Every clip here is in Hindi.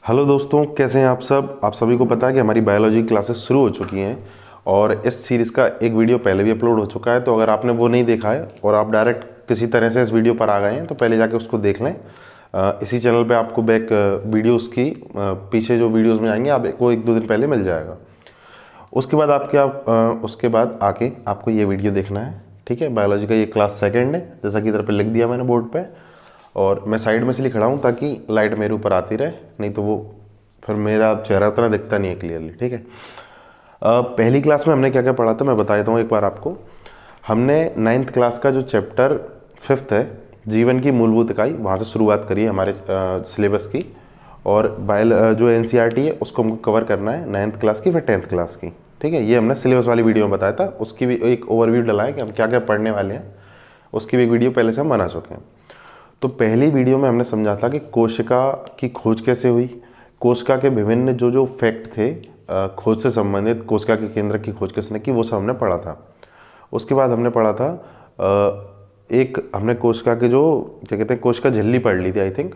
हेलो दोस्तों, कैसे हैं आप सब। आप सभी को पता है कि हमारी बायोलॉजी क्लासेस शुरू हो चुकी हैं और इस सीरीज़ का एक वीडियो पहले भी अपलोड हो चुका है। तो अगर आपने वो नहीं देखा है और आप डायरेक्ट किसी तरह से इस वीडियो पर आ गए हैं तो पहले जाके उसको देख लें। इसी चैनल पे आपको बैक वीडियोस की पीछे जो वीडियोस में आएंगे आपको एक दो दिन पहले मिल जाएगा। उसके बाद उसके बाद आके आपको ये वीडियो देखना है। ठीक है, बायोलॉजी का ये क्लास सेकेंड है, जैसा कि इधर पे लिख दिया मैंने बोर्ड पे। और मैं साइड में से लिख रहा हूँ ताकि लाइट मेरे ऊपर आती रहे, नहीं तो वो फिर मेरा चेहरा उतना दिखता नहीं है क्लियरली। ठीक है, पहली क्लास में हमने क्या क्या पढ़ा था मैं बता देता हूँ एक बार आपको। हमने 9th क्लास का जो चैप्टर 5th है, जीवन की मूलभूत इकाई, वहाँ से शुरुआत करी है हमारे सिलेबस की। और जो NCERT है उसको हमको कवर करना है 9th क्लास की फिर 10th क्लास की। ठीक है, ये हमने सिलेबस वाली वीडियो में बताया था, उसकी भी एक ओवरव्यू डला है कि हम क्या क्या पढ़ने वाले हैं। उसकी भी एक वीडियो पहले से हम बना चुके हैं। तो पहली वीडियो में हमने समझा था कि कोशिका की खोज कैसे हुई, कोशिका के विभिन्न जो जो फैक्ट थे खोज से संबंधित, कोशिका के केंद्र की खोज किसने की, वो सब हमने पढ़ा था। उसके बाद हमने पढ़ा था हमने कोशिका के जो क्या कहते हैं कोशिका झिल्ली पढ़ ली थी आई थिंक।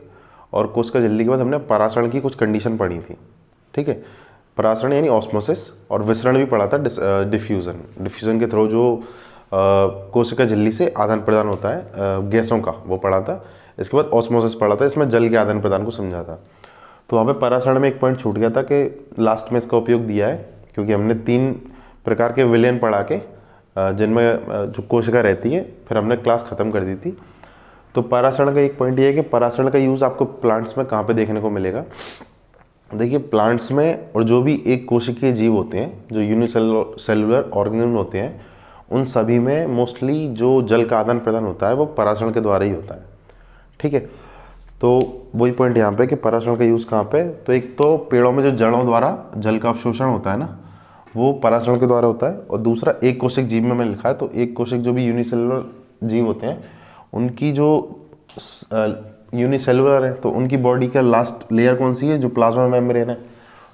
और कोशिका झिल्ली के बाद हमने परासरण की कुछ कंडीशन पढ़ी थी। ठीक है, परासरण यानी ऑस्मोसिस, और विसरण भी पढ़ा था, डिफ्यूजन के थ्रू जो कोशिका झिल्ली से आदान प्रदान होता है गैसों का, वो पढ़ा था। इसके बाद ऑस्मोसिस पढ़ा था, इसमें जल के आदान प्रदान को समझा था। तो वहाँ पे परासरण में एक पॉइंट छूट गया था कि लास्ट में इसका उपयोग दिया है, क्योंकि हमने 3 प्रकार के विलयन पढ़ा के जिनमें जो कोशिका रहती है, फिर हमने क्लास ख़त्म कर दी थी। तो परासरण का एक पॉइंट ये है कि परासरण का यूज़ आपको प्लांट्स में कहाँ पे देखने को मिलेगा। देखिए, प्लांट्स में और जो भी एक कोशिकीय जीव होते हैं, जो यूनिसेलुलर ऑर्गेनिज्म होते हैं, उन सभी में मोस्टली जो जल का आदान प्रदान होता है वो परासरण के द्वारा ही होता है। ठीक है, तो वही पॉइंट यहाँ पे कि परासरण का यूज़ कहाँ पे। तो एक तो पेड़ों में जो जड़ों द्वारा जल का अवशोषण होता है ना, वो परासरण के द्वारा होता है। और दूसरा एक कोशिक जीव में मैंने लिखा है, तो एक कोशिक जो भी यूनिसेलुलर जीव होते हैं उनकी जो यूनिसेलुलर है, तो उनकी बॉडी का लास्ट लेयर कौन सी है, जो प्लाज्मा मेम्ब्रेन है।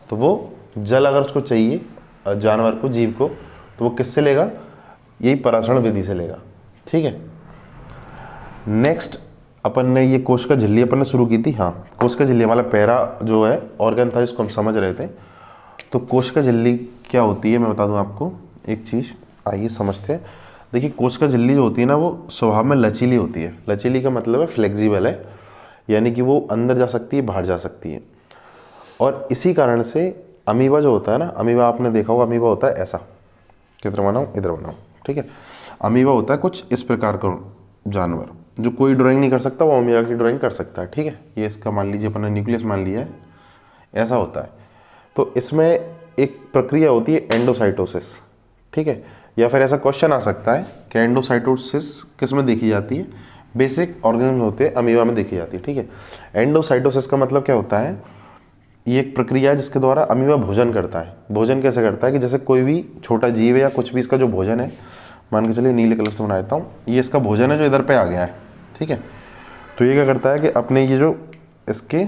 तो वो जल अगर उसको चाहिए जानवर को, जीव को, तो वो किससे लेगा, यही परासरण विधि से लेगा। ठीक है, नेक्स्ट अपन ने ये कोशिका झिल्ली अपन ने शुरू की थी। हाँ, कोशिका झिल्ली वाला पहला जो है ऑर्गन था जिसको हम समझ रहे थे। तो कोशिका झिल्ली क्या होती है मैं बता दूं आपको एक चीज़, आइए समझते हैं। देखिए, कोशिका झिल्ली जो होती है ना, वो स्वभाव में लचीली होती है। लचीली का मतलब है फ्लेक्सिबल है, यानी कि वो अंदर जा सकती है, बाहर जा सकती है। और इसी कारण से अमीबा जो होता है ना, अमीबा आपने देखा होगा, अमीबा होता है ऐसा, किधर बनाऊँ, इधर बनाऊँ। ठीक है, अमीबा होता है कुछ इस प्रकार का जानवर, जो कोई ड्राइंग नहीं कर सकता वो अमीबा की ड्राइंग कर सकता है। ठीक है, ये इसका मान लीजिए अपन ने न्यूक्लियस मान लिया है, ऐसा होता है। तो इसमें एक प्रक्रिया होती है एंडोसाइटोसिस। ठीक है, या फिर ऐसा क्वेश्चन आ सकता है कि एंडोसाइटोसिस किस में देखी जाती है, बेसिक ऑर्गेनिज्म होते हैं अमीबा में देखी जाती है। ठीक है, एंडोसाइटोसिस का मतलब क्या होता है, ये एक प्रक्रिया है जिसके द्वारा अमीबा भोजन करता है। भोजन कैसे करता है कि जैसे कोई भी छोटा जीव है या कुछ भी, इसका जो भोजन है, मान के चलिए नीले कलर से बना देता हूँ, ये इसका भोजन है जो इधर पे आ गया है। ठीक है, तो ये क्या करता है कि अपने ये जो इसके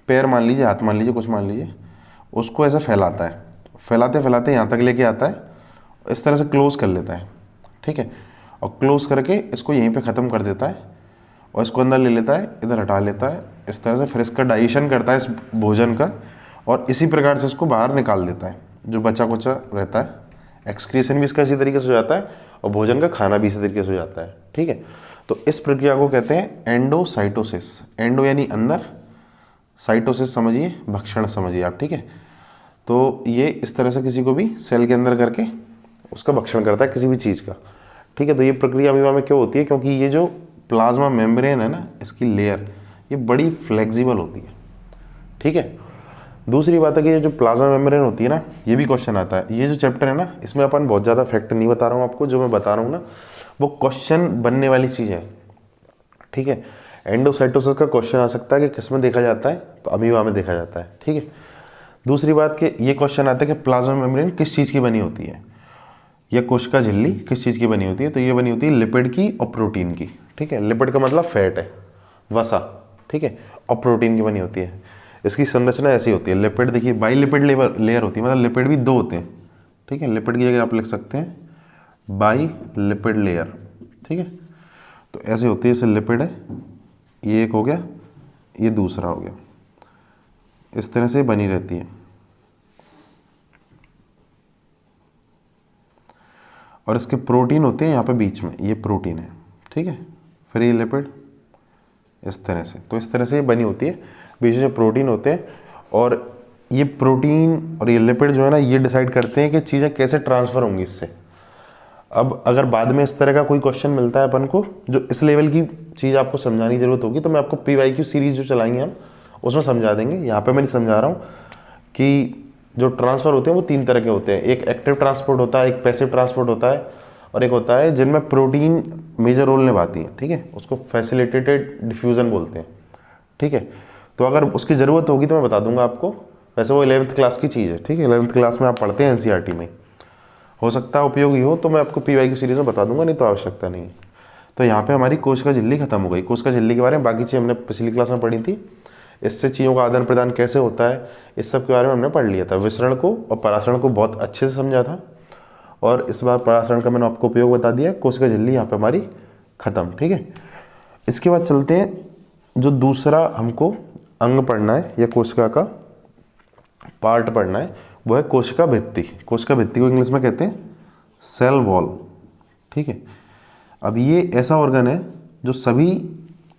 पैर मान लीजिए, हाथ मान लीजिए, कुछ मान लीजिए, उसको ऐसा फैलाता है, फैलाते फैलाते यहाँ तक लेके आता है, इस तरह से क्लोज कर लेता है। ठीक है, और क्लोज करके इसको यहीं पे ख़त्म कर देता है और इसको अंदर ले लेता है, इधर हटा लेता है, इस तरह से फिर इसका डाइजेशन करता है इस भोजन का, और इसी प्रकार से इसको बाहर निकाल देता है। जो बचा कुचा रहता है, एक्सक्रीशन भी इसका इसी तरीके से हो जाता है और भोजन का खाना भी इसी तरीके से हो जाता है। ठीक है, तो इस प्रक्रिया को कहते हैं एंडोसाइटोसिस। एंडो यानी अंदर, साइटोसिस समझिए भक्षण समझिए आप। ठीक है, तो ये इस तरह से किसी को भी सेल के अंदर करके उसका भक्षण करता है किसी भी चीज़ का। ठीक है, तो ये प्रक्रिया अमीबा में क्यों होती है, क्योंकि ये जो प्लाज्मा मेम्ब्रेन है ना, इसकी लेयर ये बड़ी फ्लेक्सिबल होती है। ठीक है, दूसरी बात है कि ये जो प्लाज्मा मेम्ब्रेन होती है ना, ये भी क्वेश्चन आता है। ये जो चैप्टर है ना, इसमें अपन बहुत ज़्यादा फैक्ट नहीं बता रहा हूँ आपको, जो मैं बता रहा हूँ ना वो क्वेश्चन बनने वाली चीज़ है। ठीक है, एंडोसाइटोसिस का क्वेश्चन आ सकता है कि किस में देखा जाता है, तो अमीबा में देखा जाता है। ठीक है, दूसरी बात कि ये क्वेश्चन आता है कि प्लाज्मा मेम्ब्रेन किस चीज़ की बनी होती है, या कोशिका झिल्ली किस चीज़ की बनी होती है, तो ये बनी होती है लिपिड की और प्रोटीन की। ठीक है, लिपिड का मतलब फैट है, वसा। ठीक है, और प्रोटीन की बनी होती है। इसकी संरचना ऐसी होती है, लिपिड देखिए बाई लिपिड लेयर होती है, मतलब लिपिड भी 2 होते हैं। ठीक है, लिपिड की जगह आप लिख सकते हैं बाई लिपिड लेयर। ठीक है, तो ऐसे होती है, जैसे लिपिड है, ये एक हो गया, ये दूसरा हो गया। इस तरह से बनी रहती है और इसके प्रोटीन होते हैं यहाँ पे बीच में, ये प्रोटीन है, ठीक है। फिर ये लिपिड इस तरह से, तो इस तरह से ये बनी होती है, बीच में प्रोटीन होते हैं और ये प्रोटीन और ये लिपिड जो है ना, ये डिसाइड करते हैं कि चीज़ें कैसे ट्रांसफ़र होंगी इससे। अब अगर बाद में इस तरह का कोई क्वेश्चन मिलता है अपन को जो इस लेवल की चीज़ आपको समझाने की जरूरत होगी, तो मैं आपको PYQ सीरीज़ जो चलाएंगे हम उसमें समझा देंगे। यहाँ पे मैं नहीं समझा रहा हूँ कि जो ट्रांसफ़र होते हैं वो 3 तरह के होते हैं, एक एक्टिव ट्रांसपोर्ट होता है, एक पैसिव ट्रांसपोर्ट होता है और एक होता है जिनमें प्रोटीन मेजर रोल निभाती है, ठीक है। उसको फैसिलिटेटेड डिफ्यूज़न बोलते हैं, ठीक है। तो अगर उसकी ज़रूरत होगी तो मैं बता दूंगा आपको। वैसे वो 11th क्लास की चीज़ है, ठीक है, 11th क्लास में आप पढ़ते हैं NCERT में, हो सकता है उपयोगी हो तो मैं आपको PYQ सीरीज़ में बता दूंगा, नहीं तो आवश्यकता नहीं। तो यहाँ पे हमारी कोशिका झिल्ली खत्म हो गई। कोशिका झिल्ली के बारे में बाकी चीज़ हमने पिछली क्लास में पढ़ी थी, इससे चीज़ों का आदान प्रदान कैसे होता है इस सब के बारे में हमने पढ़ लिया था। विसरण को और परासरण को बहुत अच्छे से समझा था और इस बार परासरण का मैंने आपको उपयोग बता दिया। कोशिका झिल्ली यहाँ पे हमारी खत्म, ठीक है। इसके बाद चलते हैं, जो दूसरा हमको अंग पढ़ना है या कोशिका का पार्ट पढ़ना है वो है कोशिका भित्ति। कोशिका भित्ति को इंग्लिश में कहते हैं सेल वॉल, ठीक है। अब ये ऐसा ऑर्गन है जो सभी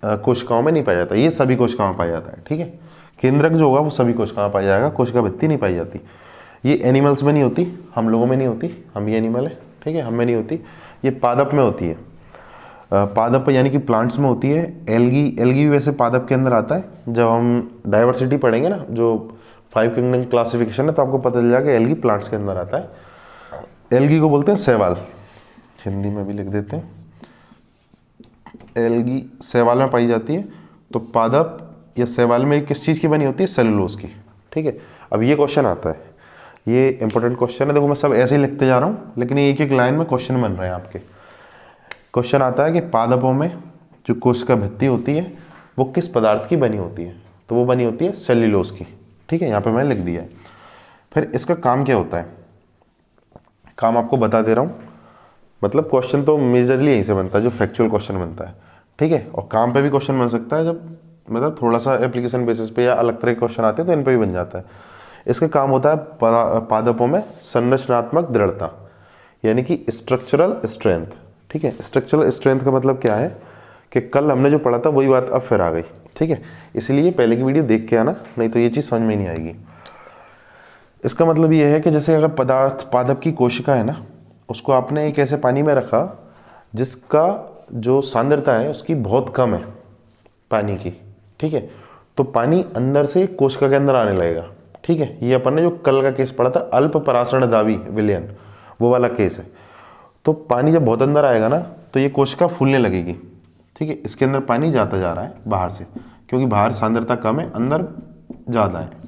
कोशिकाओं में नहीं पाया जाता, ये सभी कोशिकाओं में पाया जाता है, ठीक है। केंद्रक जो होगा वो सभी कोशिकाओं में पाया जाएगा, कोशिका भित्ति नहीं पाई जाती। ये एनिमल्स में नहीं होती, हम लोगों में नहीं होती, हम भी एनिमल है, ठीक है, हम में नहीं होती। ये पादप में होती है, पादप यानी कि प्लांट्स में होती है। एल्गी भी वैसे पादप के अंदर आता है। जब हम डाइवर्सिटी पढ़ेंगे ना, जो 5 किंगडम क्लासिफिकेशन है, तो आपको पता चल जाएगा एल्गी प्लांट्स के अंदर आता है। एल्गी को बोलते हैं शैवाल, हिंदी में भी लिख देते हैं, एल्गी शैवाल में पाई जाती है। तो पादप या शैवाल में किस चीज़ की बनी होती है? सेलुलोज की, ठीक है। अब ये क्वेश्चन आता है, ये इंपॉर्टेंट क्वेश्चन है। देखो मैं सब ऐसे ही लिखते जा रहा हूँ, लेकिन एक एक लाइन में क्वेश्चन बन रहे हैं आपके। क्वेश्चन आता है कि पादपों में जो कोशिका भित्ति होती है वो किस पदार्थ की बनी होती है? तो वो बनी होती है सेल्यूलोज की, ठीक है, यहाँ पे मैंने लिख दिया है। फिर इसका काम क्या होता है? काम आपको बता दे रहा हूँ, मतलब क्वेश्चन तो मेजरली यहीं से बनता है, जो फैक्चुअल क्वेश्चन बनता है, ठीक है। और काम पे भी क्वेश्चन बन सकता है, जब मतलब थोड़ा सा एप्लीकेशन बेसिस पे या अलग तरह के क्वेश्चन आते हैं तो इन पे भी बन जाता है। इसका काम होता है पादपों में संरचनात्मक दृढ़ता, यानी कि स्ट्रक्चरल स्ट्रेंथ, ठीक है। स्ट्रक्चरल स्ट्रेंथ का मतलब क्या है कि कल हमने जो पढ़ा था वही बात अब फिर आ गई, ठीक है। इसलिए पहले की वीडियो देख के आना, नहीं तो ये चीज़ समझ में नहीं आएगी। इसका मतलब ये है कि जैसे अगर पादप की कोशिका है ना, उसको आपने एक ऐसे पानी में रखा जिसका जो सांद्रता है उसकी बहुत कम है पानी की, ठीक है। तो पानी अंदर से कोशिका के अंदर आने लगेगा, ठीक है। ये अपन ने जो कल का केस पढ़ा था अल्प परासरणदावी विलयन, वो वाला केस है। तो पानी जब बहुत अंदर आएगा ना तो ये कोशिका फूलने लगेगी, ठीक है। इसके अंदर पानी जाता जा रहा है बाहर से, क्योंकि बाहर सांद्रता कम है, अंदर ज़्यादा है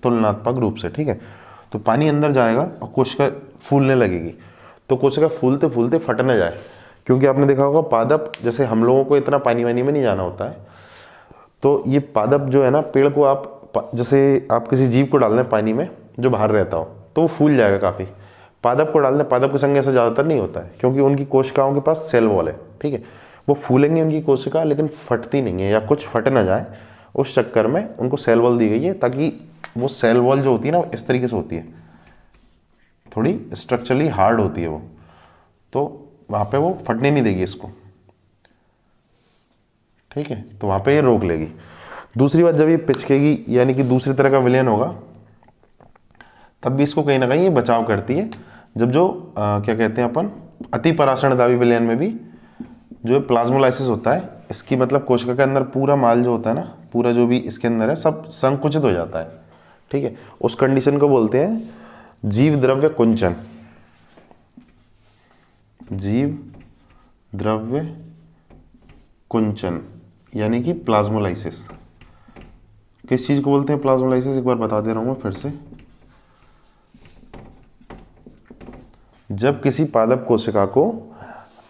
तुलनात्मक रूप से, ठीक है। तो पानी अंदर जाएगा और कोशिका फूलने लगेगी। तो कोशिका फूलते फूलते फट न जाए, क्योंकि आपने देखा होगा पादप, जैसे हम लोगों को इतना पानी वानी में नहीं जाना होता है, तो ये पादप जो है ना, पेड़ को आप जैसे आप किसी जीव को डाल दें पानी में जो बाहर रहता हो तो वो फूल जाएगा काफ़ी। पादप को डाल दें, पादप के संग ऐसा ज़्यादातर नहीं होता है, क्योंकि उनकी कोशिकाओं के पास सेल वॉल है, ठीक है। वो फूलेंगे उनकी कोशिका, लेकिन फटती नहीं है, या कुछ फट ना जाए उस चक्कर में उनको सेल वॉल दी गई है, ताकि वो सेल वॉल जो होती है ना इस तरीके से होती है, थोड़ी स्ट्रक्चरली हार्ड होती है वो, तो वहाँ पे वो फटने नहीं देगी इसको, ठीक है। तो वहाँ पे ये रोक लेगी। दूसरी बात, जब ये पिचकेगी यानी कि दूसरी तरह का विलयन होगा, तब भी इसको कहीं ना कहीं ये बचाव करती है। जब जो क्या कहते हैं अपन, अति परासरणदावी विलयन में भी जो प्लाज्मोलाइसिस होता है, इसकी मतलब कोशिका के अंदर पूरा माल जो होता है ना, पूरा जो भी इसके अंदर है सब संकुचित हो जाता है, ठीक है। उस कंडीशन को बोलते हैं जीव द्रव्य कुंचन। जीव द्रव्य कुंचन यानी कि प्लाज्मोलाइसिस। किस चीज को बोलते हैं प्लाज्मोलाइसिस? एक बार बता दे रहा हूं मैं फिर से। जब किसी पादप कोशिका को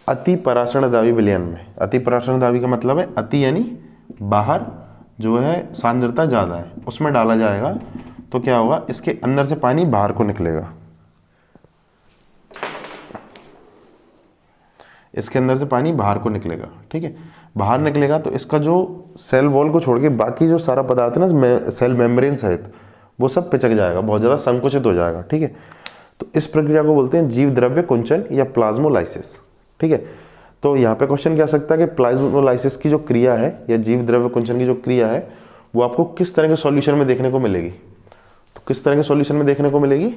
अति परासरणदावी विलयन में, अति परासरणदावी का मतलब है अति यानी बाहर जो है सांद्रता ज़्यादा है, उसमें डाला जाएगा, तो क्या होगा, इसके अंदर से पानी बाहर को निकलेगा, इसके अंदर से पानी बाहर को निकलेगा, ठीक है। बाहर निकलेगा तो इसका जो सेल वॉल को छोड़ के बाकी जो सारा पदार्थ है ना सेल मेम्ब्रेन सहित, वो सब पिचक जाएगा, बहुत ज़्यादा संकुचित हो जाएगा। ठीक है, तो इस प्रक्रिया को बोलते हैं जीव द्रव्य कुंचन या प्लाज्मोलाइसिस। ठीक है, तो यहाँ पे क्वेश्चन क्या आ सकता है कि प्लाज्मोलाइसिस की जो क्रिया है या जीव द्रव्य कुंचन की जो क्रिया है वो आपको किस तरह के सॉल्यूशन में देखने को मिलेगी। तो किस तरह के सॉल्यूशन में देखने को मिलेगी,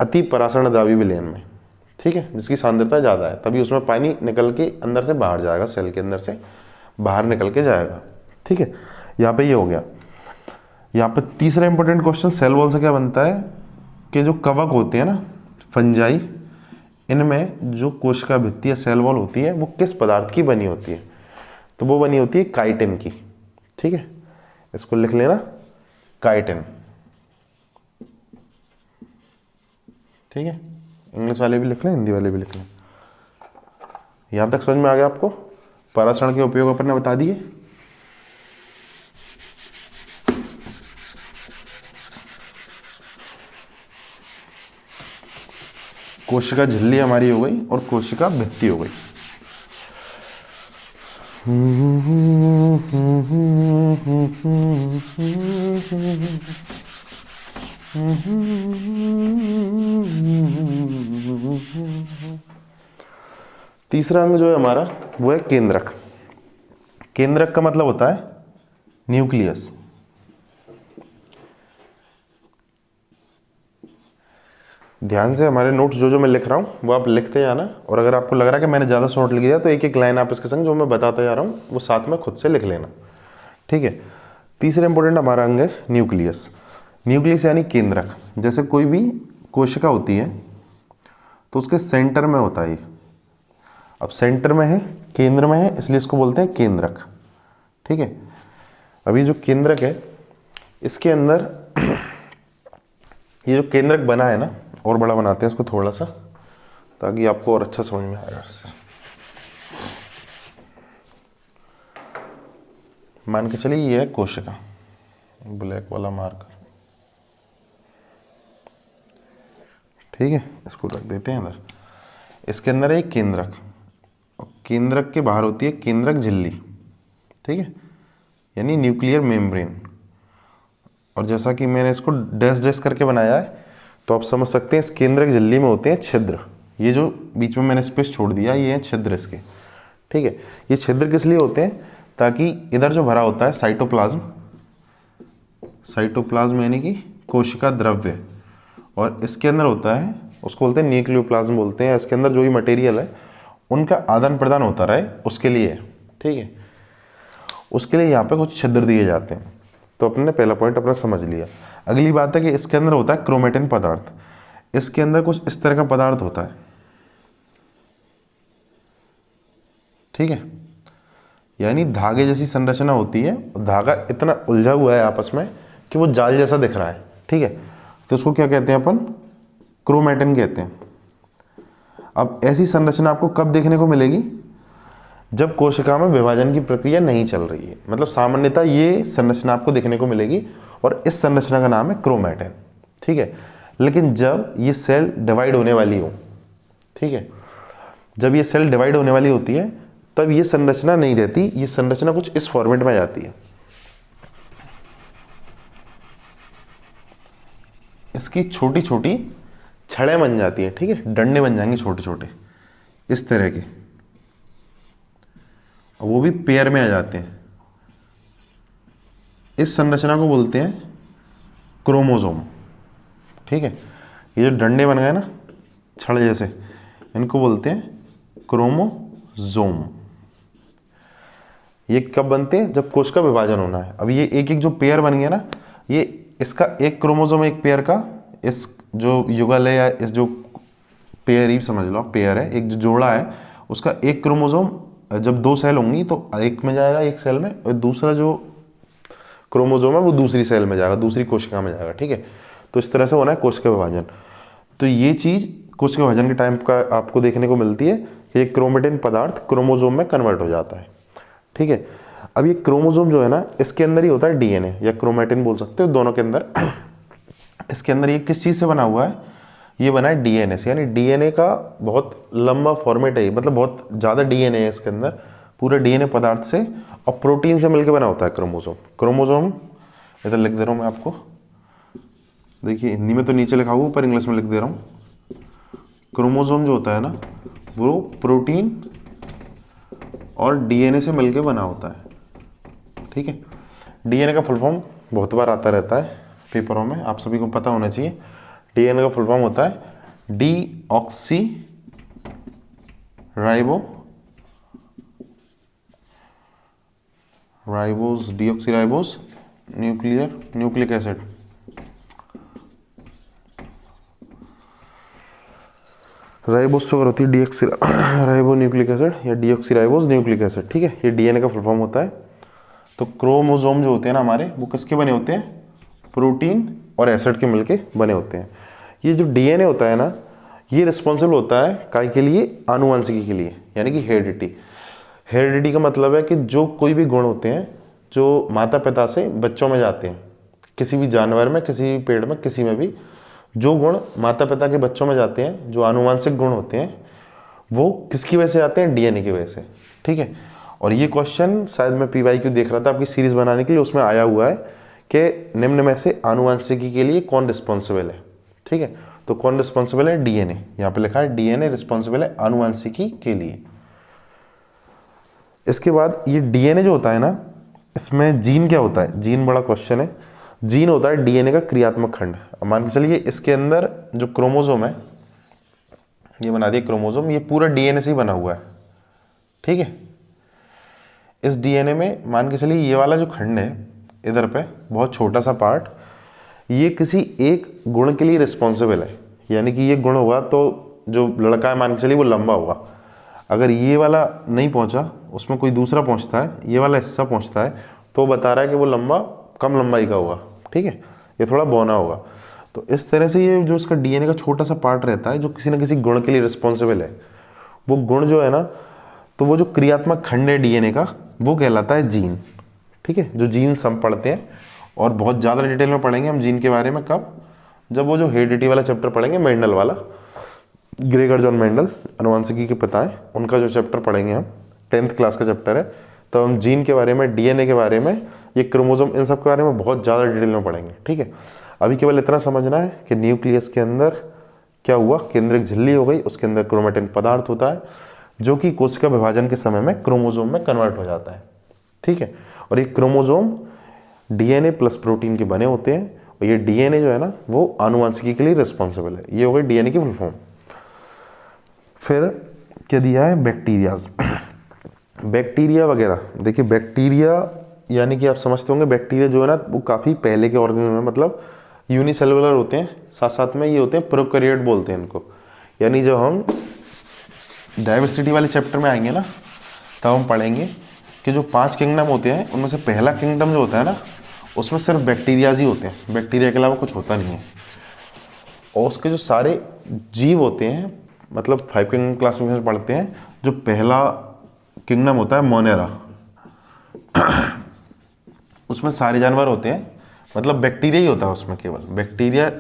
अति परासरण द्रावी विलयन में। ठीक है, जिसकी सांद्रता ज़्यादा है, तभी उसमें पानी निकल के अंदर से बाहर जाएगा, सेल के अंदर से बाहर निकल के जाएगा। ठीक है, यहाँ पे ये हो गया। यहाँ पे तीसरा इंपॉर्टेंट क्वेश्चन सेल वॉल से क्या बनता है कि जो कवक होते हैं ना फंजाई, इनमें जो कोशिका भित्ति या सेल वॉल होती है वो किस पदार्थ की बनी होती है, तो वो बनी होती है काइटिन की। ठीक है, इसको लिख लेना काइटिन। ठीक है, इंग्लिश वाले भी लिख लें, हिंदी वाले भी लिख लें। यहां तक समझ में आ गया आपको। परासरण के उपयोग अपन ने बता दिए। कोशिका झिल्ली हमारी हो गई और कोशिका भित्ति हो गई। तीसरा अंग जो है हमारा वो है केंद्रक। केंद्रक का मतलब होता है न्यूक्लियस। ध्यान से हमारे नोट्स जो मैं लिख रहा हूँ वो आप लिखते जाना, और अगर आपको लग रहा है कि मैंने ज़्यादा शॉर्ट लिख दिया तो एक एक लाइन आप इसके संग जो मैं बताता जा रहा हूँ वो साथ में खुद से लिख लेना। ठीक है, तीसरा इंपॉर्टेंट हमारा अंग है न्यूक्लियस। न्यूक्लियस यानी केंद्रक। जैसे कोई भी कोशिका होती है तो उसके सेंटर में होता है, अब सेंटर में है, केंद्र में है, इसलिए इसको बोलते हैं केंद्रक। ठीक है, अभी जो केंद्रक है इसके अंदर ये जो केंद्रक बना है ना, और बड़ा बनाते हैं इसको थोड़ा सा ताकि आपको और अच्छा समझ में आएगा। इससे मान के चलिए ये है कोशिका, ब्लैक वाला मार्कर। ठीक है, इसको रख देते हैं अंदर। इसके अंदर है केंद्रक, और केंद्रक के बाहर होती है केंद्रक झिल्ली। ठीक है, यानी न्यूक्लियर मेम्ब्रेन। और जैसा कि मैंने इसको डैश डैश करके बनाया है तो आप समझ सकते हैं इस केंद्रक झिल्ली में होते हैं छिद्र। ये जो बीच में मैंने स्पेस छोड़ दिया ये हैं छिद्र इसके। ठीक है, ये छिद्र किस लिए होते हैं, ताकि इधर जो भरा होता है साइटोप्लाज्म, साइटोप्लाज्म यानी कि कोशिका द्रव्य, और इसके अंदर होता है उसको बोलते हैं न्यूक्लियोप्लाज्म बोलते हैं। इसके अंदर जो भी मटेरियल है उनका आदान प्रदान होता रहे उसके लिए। ठीक है, उसके लिए यहाँ पे कुछ छिद्र दिए जाते हैं। तो अपने पहला पॉइंट अपना समझ लिया। अगली बात है कि इसके अंदर होता है क्रोमेटिन पदार्थ। इसके अंदर कुछ इस तरह का पदार्थ होता है। ठीक है, यानी धागे जैसी संरचना होती है, धागा इतना उलझा हुआ है आपस में कि वो जाल जैसा दिख रहा है। ठीक है, तो उसको क्या कहते हैं अपन, क्रोमेटिन कहते हैं। अब ऐसी संरचना आपको कब देखने को मिलेगी, जब कोशिका में विभाजन की प्रक्रिया नहीं चल रही है। मतलब सामान्यतः ये संरचना आपको देखने को मिलेगी और इस संरचना का नाम है क्रोमेटिन। ठीक है, लेकिन जब ये सेल डिवाइड होने वाली हो, ठीक है, जब ये सेल डिवाइड होने वाली होती है तब ये संरचना नहीं रहती, ये संरचना कुछ इस फॉर्मेट में जाती है। इसकी छोटी छोटी छड़ें बन जाती हैं। ठीक है, डंडे बन जाएंगे छोटे छोटे इस तरह के, वो भी पेयर में आ जाते हैं। इस संरचना को बोलते हैं क्रोमोसोम। ठीक है, ये जो डंडे बन गए ना छड़ जैसे, इनको बोलते हैं क्रोमोसोम। ये कब बनते हैं, जब कोश का विभाजन होना है। अब ये एक एक जो पेयर बन गया ना, ये इसका एक क्रोमोसोम एक पेयर का, इस जो युगल है या इस जो पेयर ही समझ लो, पेयर है, एक जो जोड़ा है उसका एक क्रोमोसोम, जब दो सेल होंगी तो एक में जाएगा एक सेल में, और दूसरा जो क्रोमोसोम है वो दूसरी सेल में जाएगा, दूसरी कोशिका में जाएगा। ठीक है, तो इस तरह से होना है कोशिका विभाजन। तो ये चीज़ कोशिका विभाजन के टाइम का आपको देखने को मिलती है कि एक क्रोमेटिन पदार्थ क्रोमोसोम में कन्वर्ट हो जाता है। ठीक है, अब ये क्रोमोसोम जो है ना, इसके अंदर ही होता है डीएनए या क्रोमेटिन बोल सकते हो, दोनों के अंदर। इसके अंदर ये किस चीज़ से बना हुआ है, ये बना है डीएनए से। यानी डीएनए का बहुत लंबा फॉर्मेट है, मतलब बहुत ज़्यादा डीएनए है इसके अंदर, पूरे डीएनए पदार्थ से और प्रोटीन से मिलकर बना होता है क्रोमोसोम। क्रोमोसोम इधर लिख दे रहा हूँ मैं आपको, देखिए हिंदी में तो नीचे लिखा हुआ, ऊपर इंग्लिश में लिख दे रहा हूँ। क्रोमोसोम जो होता है ना वो प्रोटीन और डीएनए से मिलकर बना होता है, ठीक है। डीएनए का फुल फॉर्म बहुत बार आता रहता है पेपरों में, आप सभी को पता होना चाहिए। डीएनए का फुल फॉर्म होता है deoxy ribose nucleic acid. Ribose sugar होती है डीऑक्सी राइबो न्यूक्लिक एसिड या डीऑक्सी राइबोस न्यूक्लिक एसिड, ठीक है। ये डीएनए का फुल फॉर्म होता है। तो क्रोमोसोम जो होते हैं ना हमारे, वो किसके बने होते हैं? प्रोटीन और एसिड के मिलके बने होते हैं। ये जो डीएनए होता है ना, ये रिस्पॉन्सिबल होता है काय के लिए? आनुवंशिकी के लिए, यानी कि हेरिडिटी। हेरिडिटी का मतलब है कि जो कोई भी गुण होते हैं जो माता पिता से बच्चों में जाते हैं, किसी भी जानवर में, किसी भी पेड़ में, किसी में भी जो गुण माता पिता के बच्चों में जाते हैं, जो आनुवंशिक गुण होते हैं, वो किसकी वजह से आते हैं? डीएनए की वजह से, ठीक है। और ये क्वेश्चन शायद मैं पीवाईक्यू देख रहा था आपकी सीरीज बनाने के लिए, उसमें आया हुआ है कि निम्न में से आनुवंशिकी के लिए कौन रिस्पॉन्सिबल है, ठीक है। तो कौन रिस्पॉन्सिबल है? डीएनए। यहाँ पे लिखा है डीएनए रिस्पॉन्सिबल है आनुवंशिकी के लिए। इसके बाद ये डीएनए जो होता है ना, इसमें जीन क्या होता है? जीन बड़ा क्वेश्चन है। जीन होता है डीएनए का क्रियात्मक खंड। मान के चलिए इसके अंदर जो क्रोमोसोम है, ये बना दिया क्रोमोसोम, ये पूरा डीएनए से ही बना हुआ है, ठीक है। इस डीएनए में मान के चलिए ये वाला जो खंड है इधर पे, बहुत छोटा सा पार्ट, ये किसी एक गुण के लिए रिस्पॉन्सिबल है। यानी कि ये गुण होगा तो जो लड़का है मान के चलिए वो लंबा होगा। अगर ये वाला नहीं पहुंचा, उसमें कोई दूसरा पहुंचता है, ये वाला हिस्सा पहुंचता है, तो बता रहा है कि वो लंबा कम लंबाई का होगा, ठीक है, ये थोड़ा बौना होगा। तो इस तरह से ये जो इसका डीएनए का छोटा सा पार्ट रहता है जो किसी न किसी गुण के लिए रिस्पॉन्सिबल है, वो गुण जो है ना, तो वो जो क्रियात्मक खंड है डीएनए का, वो कहलाता है जीन, ठीक है। जो जीन्स हम पढ़ते हैं, और बहुत ज़्यादा डिटेल में पढ़ेंगे हम जीन के बारे में, कब? जब वो जो हेरिडिटी वाला चैप्टर पढ़ेंगे, मेंडल वाला, ग्रेगर जॉन मेंडल, आनुवंशिकी के पिता हैं, उनका जो चैप्टर पढ़ेंगे हम, 10th क्लास का चैप्टर है। तो हम जीन के बारे में, डीएनए के बारे में, ये क्रोमोसोम, इन सब के बारे में बहुत ज़्यादा डिटेल में पढ़ेंगे, ठीक है। अभी केवल इतना समझना है कि न्यूक्लियस के अंदर क्या हुआ? केंद्रक झिल्ली हो गई, उसके अंदर क्रोमेटिन पदार्थ होता है जो कि कोशिका विभाजन के समय में क्रोमोसोम में कन्वर्ट हो जाता है, ठीक है। और ये क्रोमोसोम डीएनए प्लस प्रोटीन के बने होते हैं, और ये डीएनए जो है ना, वो आनुवंशिकी के लिए रिस्पॉन्सिबल है। ये हो गई डीएनए की फुल फॉर्म। फिर क्या दिया है? बैक्टीरियाज। बैक्टीरिया वगैरह, देखिए बैक्टीरिया यानी कि आप समझते होंगे, बैक्टीरिया जो है ना, वो काफ़ी पहले के ऑर्गेनिज्म में, मतलब यूनिसेलुलर होते हैं, साथ साथ में ये होते हैं प्रोकैरियोट बोलते हैं इनको। यानी जब हम डाइवर्सिटी वाले चैप्टर में आएंगे ना, तब हम पढ़ेंगे कि जो 5 किंगडम होते हैं, उनमें से पहला किंगडम जो होता है ना, उसमें सिर्फ बैक्टीरियाज ही होते हैं, बैक्टीरिया के अलावा कुछ होता नहीं है। और उसके जो सारे जीव होते हैं, मतलब 5 किंगडम क्लास में पढ़ते हैं, जो पहला किंगडम होता है मोनेरा, उसमें सारे जानवर होते हैं, मतलब बैक्टीरिया ही होता है उसमें, केवल बैक्टीरिया।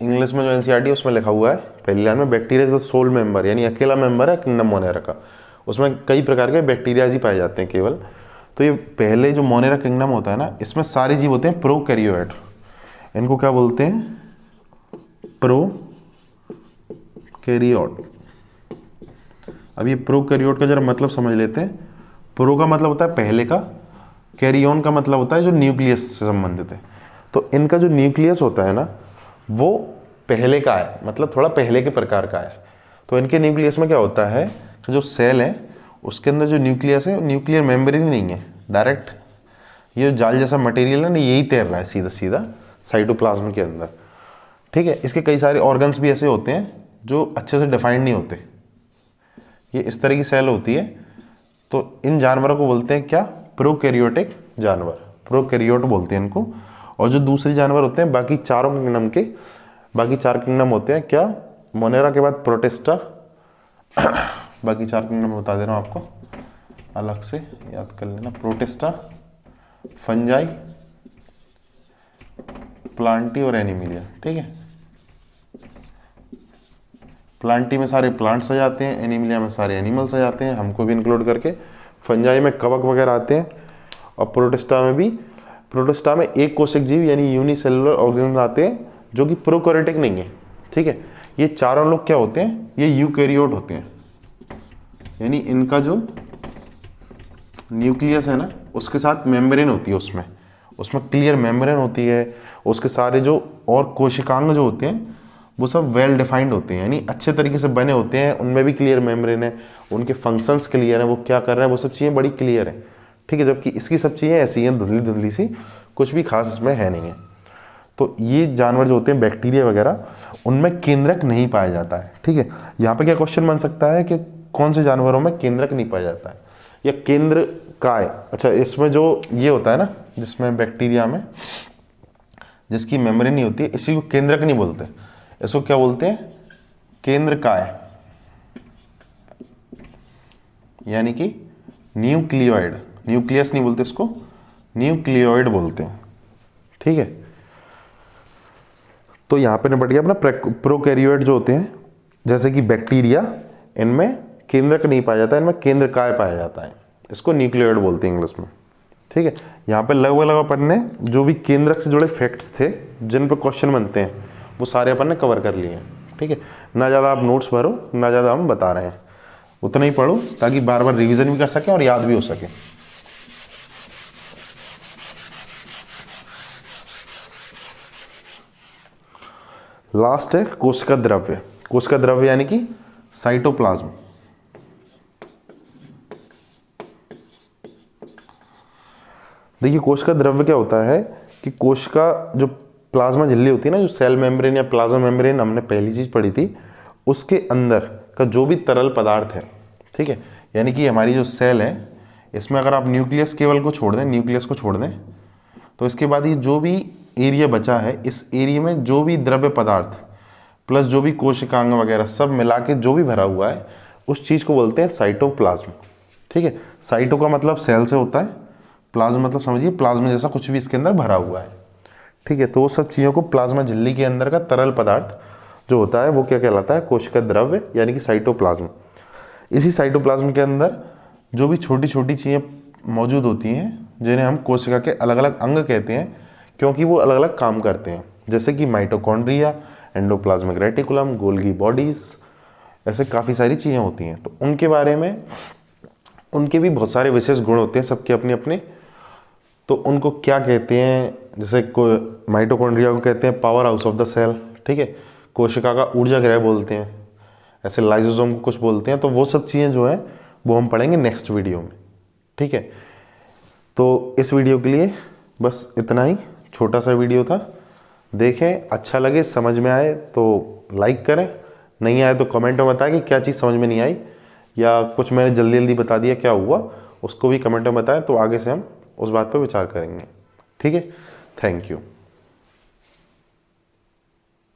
इंग्लिश में जो एनसीईआरटी उसमें लिखा हुआ है पहली लाइन में, bacteria is the sole member, यानी अकेला मेंबर है किंगडम मोनेरा का। उसमें कई प्रकार के बैक्टीरिया ही पाए जाते हैं केवल। तो ये पहले जो मोनेरा किंगडम होता है ना, इसमें सारे जीव होते हैं प्रोकैरियोट। इनको क्या बोलते हैं? प्रोकैरियोट। अब ये प्रोकैरियोट का जरा मतलब समझ लेते हैं। प्रो का मतलब होता है पहले का, कैरियोन का मतलब होता है जो न्यूक्लियस से संबंधित है। तो इनका जो न्यूक्लियस होता है ना, वो पहले का है, मतलब थोड़ा पहले के प्रकार का है। तो इनके न्यूक्लियस में क्या होता है कि जो सेल है उसके अंदर जो न्यूक्लियस है, न्यूक्लियर मेम्ब्रेन नहीं है, डायरेक्ट ये जाल जैसा मटेरियल है ना, यही तैर रहा है सीधा सीधा साइटोप्लाज्म के अंदर, ठीक है। इसके कई सारे ऑर्गन्स भी ऐसे होते हैं जो अच्छे से डिफाइंड नहीं होते। ये इस तरह की सेल होती है। तो इन जानवरों को बोलते हैं क्या? प्रोकैरियोटिक जानवर, प्रोकैरियोट बोलते हैं इनको। और जो दूसरे जानवर होते हैं बाकी चारों किंगडम के, बाकी 4 किंगडम होते हैं क्या? मोनेरा के बाद प्रोटिस्टा, बाकी 4 किंगडम बता दे रहा हूँ आपको, अलग से याद कर लेना। प्रोटिस्टा, फंजाई, प्लांटी और एनिमिलिया, ठीक है। प्लांटी में सारे प्लांट्स आ जाते हैं, एनिमिलिया में सारे एनिमल्स आ जाते हैं, हमको भी इंक्लूड करके। फंजाई में कवक वगैरह आते हैं, और प्रोटिस्टा में भी, प्रोटिस्टा में एक कोशिक जीव यानी यूनिसेलुलर ऑर्गेनिज्म आते हैं जो कि प्रोकैरियोटिक नहीं है, ठीक है। ये चारों लोग क्या होते हैं, ये यूकैरियोट होते हैं, यानी इनका जो न्यूक्लियस है ना उसके साथ मेम्ब्रेन होती है, उसमें क्लियर मेम्ब्रेन होती है, उसके सारे जो और कोशिकांग जो होते हैं वो सब वेल डिफाइंड होते हैं, यानी अच्छे तरीके से बने होते हैं, उनमें भी क्लियर मेम्ब्रेन है, उनके फंक्शंस क्लियर है, वो क्या कर रहे हैं वो सब चीज़ें बड़ी क्लियर है, ठीक है। जबकि इसकी सब चीज़ें ऐसी हैं धुंधली धुंधली सी, कुछ भी खास इसमें है नहीं है। तो ये जानवर जो होते हैं बैक्टीरिया वगैरह, उनमें केंद्रक नहीं पाया जाता है, ठीक है। यहाँ पे क्या क्वेश्चन बन सकता है कि कौन से जानवरों में केंद्रक नहीं पाया जाता है या केंद्र काय। अच्छा, इसमें जो ये होता है ना, जिसमें बैक्टीरिया में जिसकी मेम्ब्रेन नहीं होती है, इसी को केंद्रक नहीं बोलते, इसको क्या बोलते हैं, केंद्र काय, यानी कि न्यूक्लियोइड। न्यूक्लियस नहीं बोलते इसको, न्यूक्लियोइड बोलते हैं, ठीक है। तो यहां पे निपट गया अपना प्रोकैरियोट जो होते हैं, जैसे कि बैक्टीरिया, इनमें केंद्रक नहीं पाया जाता है, इनमें केंद्र काय पाया जाता है, इसको न्यूक्लियोइड बोलते हैं इंग्लिश में, ठीक है। यहाँ पे लगभग अपन ने जो भी केंद्रक से जुड़े फैक्ट्स थे जिन पर क्वेश्चन बनते हैं वो सारे अपन ने कवर कर लिए हैं, ठीक है। ना ज़्यादा आप नोट्स भरो, ना ज़्यादा हम बता रहे हैं, उतना ही पढ़ो ताकि बार बार रिवीजन भी कर सकें और याद भी हो सके। लास्ट है कोशिका द्रव्य। कोशिका द्रव्य यानी कि साइटोप्लाज्म। देखिए कोशिका द्रव्य क्या होता है कि कोशिका जो प्लाज्मा झिल्ली होती है ना, जो सेल मेम्ब्रेन या प्लाज्मा मेम्ब्रेन हमने पहली चीज पढ़ी थी, उसके अंदर का जो भी तरल पदार्थ है, ठीक है, यानी कि हमारी जो सेल है इसमें अगर आप न्यूक्लियस केवल को छोड़ दें, न्यूक्लियस को छोड़ दें, तो इसके बाद ये जो भी एरिया बचा है, इस एरिया में जो भी द्रव्य पदार्थ प्लस जो भी कोशिकांग वगैरह सब मिला के जो भी भरा हुआ है, उस चीज़ को बोलते हैं साइटोप्लाज्म, ठीक है। साइटो का मतलब सेल से होता है, प्लाज्मा मतलब समझिए प्लाज्मा जैसा कुछ भी इसके अंदर भरा हुआ है, ठीक है। तो वो सब चीज़ों को प्लाज्मा झिल्ली के अंदर का तरल पदार्थ जो होता है वो क्या कहलाता है, कोशिका द्रव्य यानी कि साइटोप्लाज्म। इसी साइटोप्लाज्म के अंदर जो भी छोटी छोटी चीज़ें मौजूद होती हैं जिन्हें हम कोशिका के अलग अलग अंग कहते हैं, क्योंकि वो अलग अलग काम करते हैं, जैसे कि mitochondria, endoplasmic reticulum, Golgi bodies, ऐसे काफ़ी सारी चीज़ें होती हैं। तो उनके बारे में, उनके भी बहुत सारे विशेष गुण होते हैं, सबके अपने अपने। तो उनको क्या कहते हैं, जैसे माइटोकॉन्ड्रिया को कहते हैं powerhouse of the cell, ठीक है। कोशिका का ऊर्जा गृह बोलते हैं, ऐसे लाइसोसोम को कुछ बोलते हैं। तो वो सब चीज़ें जो हैं वो हम पढ़ेंगे नेक्स्ट वीडियो में, ठीक है। तो इस वीडियो के लिए बस इतना ही, छोटा सा वीडियो था। देखें, अच्छा लगे, समझ में आए तो लाइक करें, नहीं आए तो कमेंट में बताएं कि क्या चीज़ समझ में नहीं आई या कुछ मैंने जल्दी जल्दी बता दिया क्या हुआ, उसको भी कमेंट में बताएं, तो आगे से हम उस बात पर विचार करेंगे, ठीक है। Thank you.